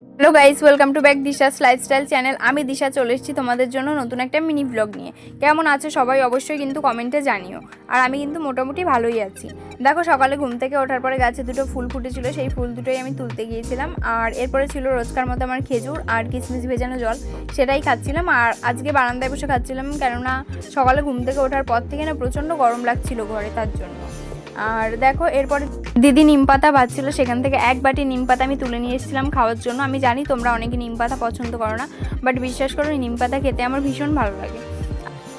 Hello guys, welcome to back দিশাস lifestyle channel. আমি দিশা চলে এসেছি তোমাদের জন্য নতুন একটা মিনি ব্লগ নিয়ে। কেমন আছো সবাই অবশ্যই কিন্তু কমেন্টে জানিও। আর আমি কিন্তু মোটামুটি ভালোই আছি। দেখো, সকালে ঘুম থেকে ওঠার পরে গাছে দুটো ফুল ফুটেছিল, সেই ফুল দুটোই আমি তুলতে গিয়েছিলাম। আর এরপরে ছিল রোজকার মতো আমার খেজুর আর কিশমিশ ভেজানো জল, সেটাই খাচ্ছিলাম। আর আজকে বারান্দায় বসে খাচ্ছিলাম, কেননা সকালে ঘুম থেকে ওঠার পর থেকে না প্রচণ্ড গরম লাগছিল ঘরে, তার জন্য। আর দেখো, এরপরে দিদি নিম পাতা বাজছিল, সেখান থেকে এক বাটি নিম পাতা আমি তুলে নিয়ে এসেছিলাম খাওয়ার জন্য। আমি জানি তোমরা অনেকে নিম পাতা পছন্দ করো না, বাট বিশ্বাস করো নিম পাতা খেতে আমার ভীষণ ভালো লাগে।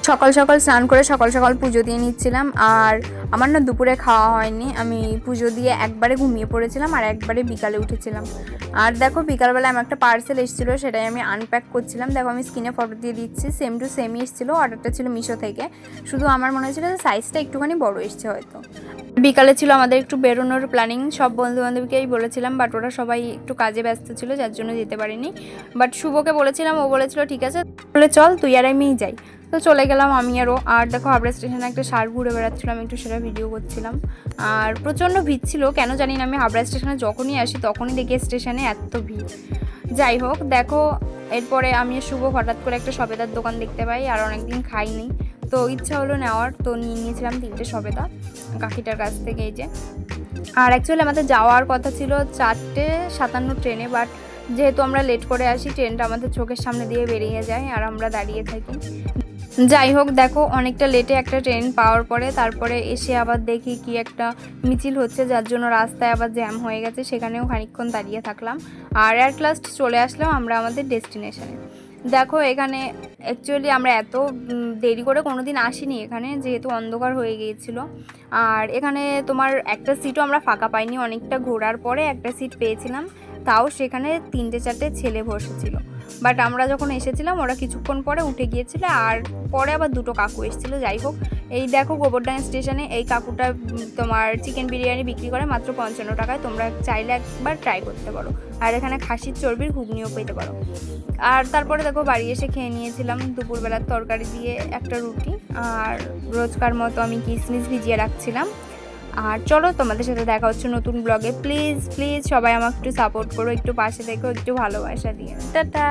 সকাল সকাল স্নান করে সকাল সকাল পুজো দিয়ে নিচ্ছিলাম। আর আমার না দুপুরে খাওয়া হয়নি, আমি পুজো দিয়ে একবারে ঘুমিয়ে পড়েছিলাম আর একবারে বিকালে উঠেছিলাম। আর দেখো, বিকালবেলা আমার একটা পার্সেল এসেছিলো, সেটাই আমি আনপ্যাক করছিলাম। দেখো, আমি স্ক্রিনে ফটো দিয়ে দিচ্ছি, সেম টু সেমই এসেছিলো। অর্ডারটা ছিল মিশো থেকে, শুধু আমার মনে হয়েছিল যে সাইজটা একটুখানি বড় এসছে হয়তো। বিকালে ছিল আমাদের একটু বেরোনোর প্ল্যানিং, সব বন্ধুবান্ধবীকেই বলেছিলাম, বাট ওরা সবাই একটু কাজে ব্যস্ত ছিল, যার জন্য যেতে পারিনি। বাট শুভকে বলেছিলাম, ও বলেছিল ঠিক আছে বলে চল তুই আর আমিই যাই। তো চলে গেলাম আমি আরও। আর দেখো, হাবড়া স্টেশনে একটা ষাঁড় ঘুরে বেড়াচ্ছিলো, আমি একটু সেটা ভিডিও করছিলাম। আর প্রচণ্ড ভিড় ছিল, কেন জানি না, আমি হাবড়া স্টেশনে যখনই আসি তখনই দেখি স্টেশনে এত ভিড়। যাই হোক, দেখো, এরপরে আমি শুভ হঠাৎ করে একটা সবেদার দোকান দেখতে পাই, আর অনেকদিন খাইনি, তো ইচ্ছা হলো নেওয়ার, তো নিয়ে নিয়েছিলাম 3টে সবেদা কাকিটার কাছ থেকে, এই যে। আর অ্যাকচুয়ালি আমাদের যাওয়ার কথা ছিল 4:57 ট্রেনে, বাট যেহেতু আমরা লেট করে আসি, ট্রেনটা আমাদের চোখের সামনে দিয়ে বেরিয়ে যায় আর আমরা দাঁড়িয়ে থাকি। যাই হোক, দেখো, অনেকটা লেটে একটা ট্রেন পাওয়ার পরে তারপরে এসে আবার দেখি কি একটা মিছিল হচ্ছে, যার জন্য রাস্তায় আবার জ্যাম হয়ে গেছে, সেখানেও খানিকক্ষণ দাঁড়িয়ে থাকলাম। আর অ্যাট লাস্ট চলে আসলাম আমরা আমাদের ডেস্টিনেশনে। দেখো, এখানে অ্যাকচুয়ালি আমরা এত দেরি করে কোনো দিন আসিনি এখানে, যেহেতু অন্ধকার হয়ে গিয়েছিল। আর এখানে তোমার একটা সিটও আমরা ফাঁকা পাইনি, অনেকটা ঘোরার পরে একটা সিট পেয়েছিলাম, তাও সেখানে 3-4টে ছেলে বসেছিল। বাট আমরা যখন এসেছিলাম ওরা কিছুক্ষণ পরে উঠে গিয়েছিল, আর পরে আবার 2টো কাকু এসেছিলো। যাই হোক, এই দেখো গোবরডাঙ্গা স্টেশনে এই কাকুটা তোমার চিকেন বিরিয়ানি বিক্রি করে মাত্র 55 টাকায়, তোমরা চাইলে একবার ট্রাই করতে পারো। আর এখানে খাসির চর্বির ঘুগনিও পেতে পারো। আর তারপরে দেখো, বাড়ি এসে খেয়ে নিয়েছিলাম দুপুরবেলার তরকারি দিয়ে একটা রুটি, আর রোজকার মতো আমি কিশমিশ ভিজিয়ে রাখছিলাম। আর চলো, তোমাদের সাথে দেখা হচ্ছে নতুন ব্লগে। প্লিজ প্লিজ সবাই আমাকে একটু সাপোর্ট করো, একটু পাশে থেকো, একটু ভালোবাসা দিয়ে। টাটা।